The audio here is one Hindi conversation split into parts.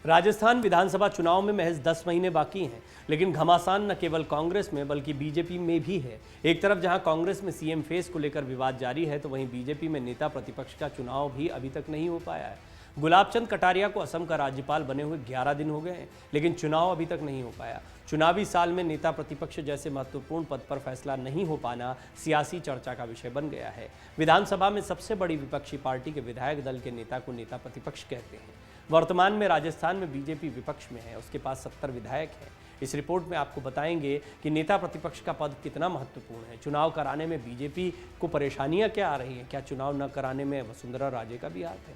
राजस्थान विधानसभा चुनाव में महज 10 महीने बाकी हैं, लेकिन घमासान न केवल कांग्रेस में बल्कि बीजेपी में भी है। एक तरफ जहां कांग्रेस में सीएम फेस को लेकर विवाद जारी है, तो वहीं बीजेपी में नेता प्रतिपक्ष का चुनाव भी अभी तक नहीं हो पाया है। गुलाबचंद कटारिया को असम का राज्यपाल बने हुए 11 दिन हो गए हैं, लेकिन चुनाव अभी तक नहीं हो पाया। चुनावी साल में नेता प्रतिपक्ष जैसे महत्वपूर्ण पद पर फैसला नहीं हो पाना सियासी चर्चा का विषय बन गया है। विधानसभा में सबसे बड़ी विपक्षी पार्टी के विधायक दल के नेता को नेता प्रतिपक्ष कहते हैं। वर्तमान में राजस्थान में बीजेपी विपक्ष में है, उसके पास 70 विधायक हैं। इस रिपोर्ट में आपको बताएंगे कि नेता प्रतिपक्ष का पद कितना महत्वपूर्ण है, चुनाव कराने में बीजेपी को परेशानियां क्या आ रही हैं, क्या चुनाव न कराने में वसुंधरा राजे का भी हाथ है।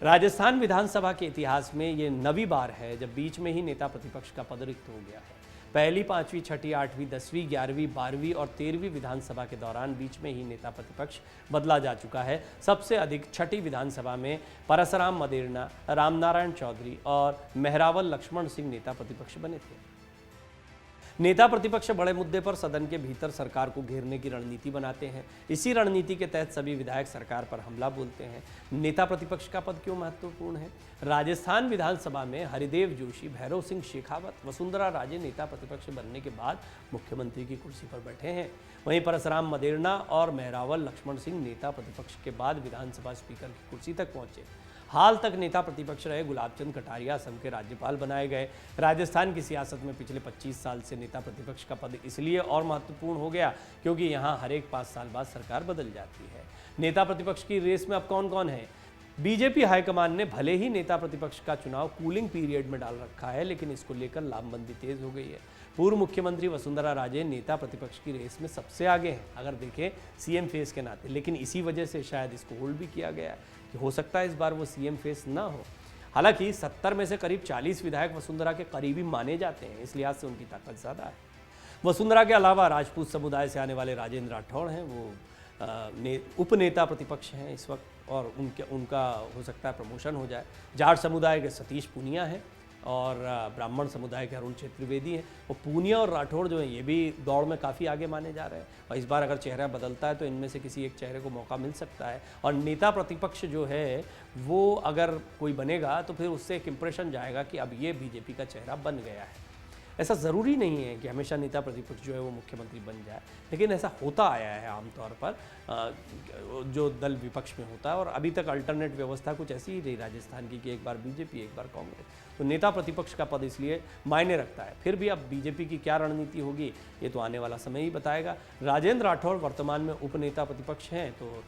राजस्थान विधानसभा के इतिहास में ये 9वीं बार है जब बीच में ही नेता प्रतिपक्ष का पद रिक्त हो गया है। पहली, 5वीं, 6ठी, 8वीं, 10वीं, 11वीं, 12वीं और 13वीं विधानसभा के दौरान बीच में ही नेता प्रतिपक्ष बदला जा चुका है। सबसे अधिक 6ठी विधानसभा में परसराम मदेरणा, रामनारायण चौधरी और मेहरावल लक्ष्मण सिंह नेता प्रतिपक्ष बने थे। नेता प्रतिपक्ष बड़े मुद्दे पर सदन के भीतर सरकार को घेरने की रणनीति बनाते हैं। इसी रणनीति के तहत सभी विधायक सरकार पर हमला बोलते हैं। नेता प्रतिपक्ष का पद क्यों महत्वपूर्ण है? राजस्थान विधानसभा में हरिदेव जोशी, भैरव सिंह शेखावत, वसुंधरा राजे नेता प्रतिपक्ष बनने के बाद मुख्यमंत्री की कुर्सी पर बैठे हैं। वहीं परसराम मदेरणा और मेहरावल लक्ष्मण सिंह नेता प्रतिपक्ष के बाद विधानसभा स्पीकर की कुर्सी तक पहुंचे। हाल तक नेता प्रतिपक्ष रहे गुलाबचंद कटारिया असम के राज्यपाल बनाए गए। राजस्थान की सियासत में पिछले 25 साल से नेता प्रतिपक्ष का पद इसलिए और महत्वपूर्ण हो गया क्योंकि यहाँ हर एक 5 साल बाद सरकार बदल जाती है। नेता प्रतिपक्ष की रेस में अब कौन कौन है? बीजेपी हाईकमान ने भले ही नेता प्रतिपक्ष का चुनाव कूलिंग पीरियड में डाल रखा है, लेकिन इसको लेकर लामबंदी तेज हो गई है। पूर्व मुख्यमंत्री वसुंधरा राजे नेता प्रतिपक्ष की रेस में सबसे आगे हैं, अगर देखें सीएम फेस के नाते, लेकिन इसी वजह से शायद इसको होल्ड भी किया गया है कि हो सकता है इस बार वो सीएम फेस ना हो। हालांकि 70 में से करीब 40 विधायक वसुंधरा के करीबी माने जाते हैं, इस लिहाज से उनकी ताकत ज़्यादा है। वसुंधरा के अलावा राजपूत समुदाय से आने वाले राजेंद्र राठौड़ हैं, वो उपनेता प्रतिपक्ष हैं इस वक्त, और उनका हो सकता है प्रमोशन हो जाए। जाट समुदाय के सतीश पूनिया हैं और ब्राह्मण समुदाय के अरुण चतुर्वेदी हैं। वो पूनिया और राठौड़ जो हैं ये भी दौड़ में काफ़ी आगे माने जा रहे हैं, और इस बार अगर चेहरा बदलता है तो इनमें से किसी एक चेहरे को मौका मिल सकता है। और नेता प्रतिपक्ष जो है वो अगर कोई बनेगा तो फिर उससे एक इम्प्रेशन जाएगा कि अब ये बीजेपी का चेहरा बन गया है। ऐसा ज़रूरी नहीं है कि हमेशा नेता प्रतिपक्ष जो है वो मुख्यमंत्री बन जाए, लेकिन ऐसा होता आया है आमतौर पर जो दल विपक्ष में होता है, और अभी तक अल्टरनेट व्यवस्था कुछ ऐसी ही रही राजस्थान की कि एक बार बीजेपी एक बार कांग्रेस। तो नेता प्रतिपक्ष का पद इसलिए मायने रखता है। फिर भी अब बीजेपी की क्या रणनीति होगी ये तो आने वाला समय ही बताएगा। राजेंद्र राठौड़ वर्तमान में उपनेता प्रतिपक्ष हैं, तो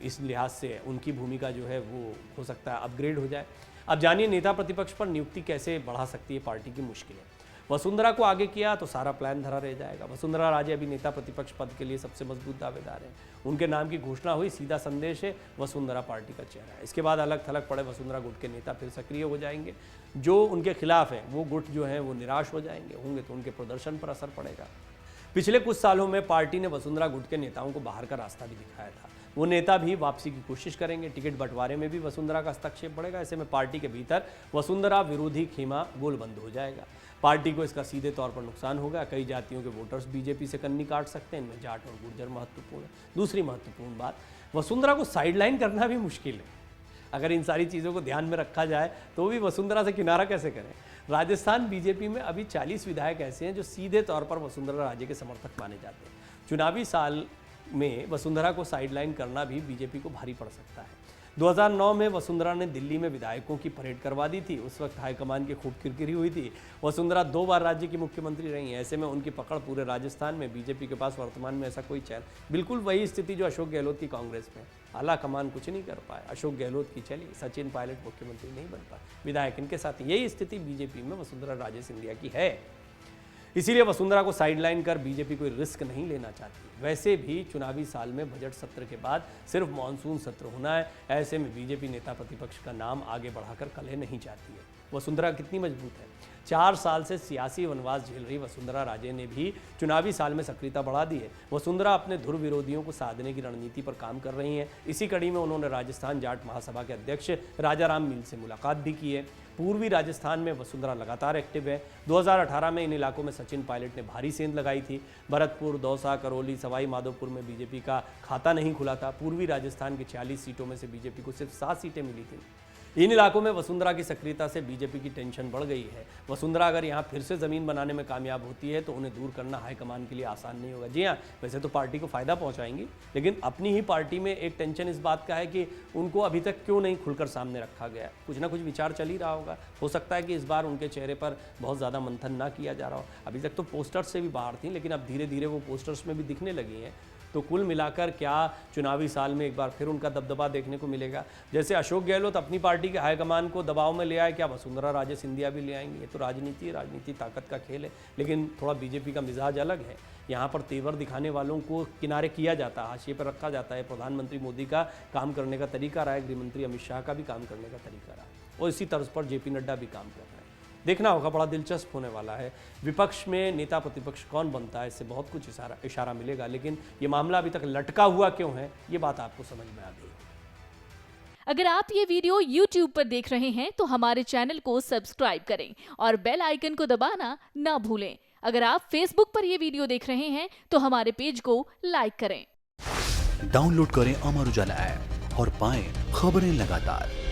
इस लिहाज से उनकी भूमिका जो है वो हो सकता है अपग्रेड हो जाए। अब जानिए नेता प्रतिपक्ष पर नियुक्ति कैसे बढ़ा सकती है पार्टी की मुश्किलें। वसुंधरा को आगे किया तो सारा प्लान धरा रह जाएगा। वसुंधरा राजे अभी नेता प्रतिपक्ष पद के लिए सबसे मजबूत दावेदार हैं। उनके नाम की घोषणा हुई, सीधा संदेश है वसुंधरा पार्टी का चेहरा है। इसके बाद अलग थलग पड़े वसुंधरा गुट के नेता फिर सक्रिय हो जाएंगे। जो उनके खिलाफ हैं वो गुट जो है वो निराश हो जाएंगे होंगे, तो उनके प्रदर्शन पर असर पड़ेगा। पिछले कुछ सालों में पार्टी ने वसुंधरा गुट के नेताओं को बाहर का रास्ता भी दिखाया था। वो नेता भी वापसी की कोशिश करेंगे। टिकट बंटवारे में भी वसुंधरा का हस्तक्षेप बढ़ेगा। ऐसे में पार्टी के भीतर वसुंधरा विरोधी खेमा गोलबंद हो जाएगा। पार्टी को इसका सीधे तौर पर नुकसान होगा। कई जातियों के वोटर्स बीजेपी से कन्नी काट सकते हैं, इनमें जाट और गुर्जर महत्वपूर्ण है। दूसरी महत्वपूर्ण बात, वसुंधरा को साइडलाइन करना भी मुश्किल है। अगर इन सारी चीज़ों को ध्यान में रखा जाए तो भी वसुंधरा से किनारा कैसे करें। राजस्थान बीजेपी में अभी 40 विधायक ऐसे हैं जो सीधे तौर पर वसुंधरा राजे के समर्थक माने जाते हैं। चुनावी साल में वसुंधरा को साइडलाइन करना भी बीजेपी को भारी पड़ सकता है। 2009 में वसुंधरा ने दिल्ली में विधायकों की परेड करवा दी थी। उस वक्त हाईकमान की खूब किरकिरी हुई थी। वसुंधरा 2 बार राज्य की मुख्यमंत्री रही हैं। ऐसे में उनकी पकड़ पूरे राजस्थान में। बीजेपी के पास वर्तमान में ऐसा कोई चेहरा, बिल्कुल वही स्थिति जो अशोक गहलोत की कांग्रेस में। आला कमान कुछ नहीं कर पाए। अशोक गहलोत की चली, सचिन पायलट मुख्यमंत्री नहीं बन पाए, विधायक इनके साथ। यही स्थिति बीजेपी में वसुंधरा राजे सिंधिया की है। इसीलिए वसुंधरा को साइडलाइन कर बीजेपी कोई रिस्क नहीं लेना चाहती। वैसे भी चुनावी साल में बजट सत्र के बाद सिर्फ मॉनसून सत्र होना है। ऐसे में बीजेपी नेता प्रतिपक्ष का नाम आगे बढ़ाकर कलह नहीं चाहती है। वसुंधरा कितनी मजबूत है? 4 साल से सियासी वनवास झेल रही वसुंधरा राजे ने भी चुनावी साल में सक्रियता बढ़ा दी है। वसुंधरा अपने धुर विरोधियों को साधने की रणनीति पर काम कर रही हैं। इसी कड़ी में उन्होंने राजस्थान जाट महासभा के अध्यक्ष राजाराम मील से मुलाकात भी की है। पूर्वी राजस्थान में वसुंधरा लगातार एक्टिव है। 2018 में इन इलाकों में सचिन पायलट ने भारी सेंध लगाई थी। भरतपुर, दौसा, करौली, सवाई माधोपुर में बीजेपी का खाता नहीं खुला था। पूर्वी राजस्थान की 46 सीटों में से बीजेपी को सिर्फ 7 सीटें मिली थी। इन इलाकों में वसुंधरा की सक्रियता से बीजेपी की टेंशन बढ़ गई है। वसुंधरा अगर यहाँ फिर से ज़मीन बनाने में कामयाब होती है तो उन्हें दूर करना हाईकमान के लिए आसान नहीं होगा। जी हाँ, वैसे तो पार्टी को फ़ायदा पहुँचाएंगी, लेकिन अपनी ही पार्टी में एक टेंशन इस बात का है कि उनको अभी तक क्यों नहीं खुलकर सामने रखा गया। कुछ ना कुछ विचार चल ही रहा होगा। हो सकता है कि इस बार उनके चेहरे पर बहुत ज़्यादा मंथन ना किया जा रहा हो। अभी तक तो पोस्टर्स से भी बाहर थी, लेकिन अब धीरे धीरे वो पोस्टर्स में भी दिखने लगी हैं। तो कुल मिलाकर क्या चुनावी साल में एक बार फिर उनका दबदबा देखने को मिलेगा? जैसे अशोक गहलोत अपनी पार्टी के हाईकमान को दबाव में ले आए, क्या वसुंधरा राजे सिंधिया भी ले आएंगी? ये तो राजनीति है, राजनीति ताकत का खेल है। लेकिन थोड़ा बीजेपी का मिजाज अलग है। यहाँ पर तेवर दिखाने वालों को किनारे किया जाता है, हाशिए पर रखा जाता है। प्रधानमंत्री मोदी का काम करने का तरीका रहा है, गृहमंत्री अमित शाह का भी काम करने का तरीका रहा है, और इसी तर्ज पर जेपी नड्डा भी काम कर रहे हैं। देखना होगा, बड़ा दिलचस्प होने वाला है। विपक्ष में नेता प्रतिपक्ष कौन बनता है, इससे बहुत कुछ इशारा मिलेगा। लेकिन ये मामला अभी तक लटका हुआ क्यों है, ये बात आपको समझ में आ गई। अगर आप ये वीडियो YouTube पर देख रहे हैं तो हमारे चैनल को सब्सक्राइब करें और बेल आइकन को दबाना ना भूलें। अगर आप Facebook पर ये वीडियो देख रहे हैं तो हमारे पेज को लाइक करें। डाउनलोड करें अमर उजाला ऐप और पाएं खबरें लगातार।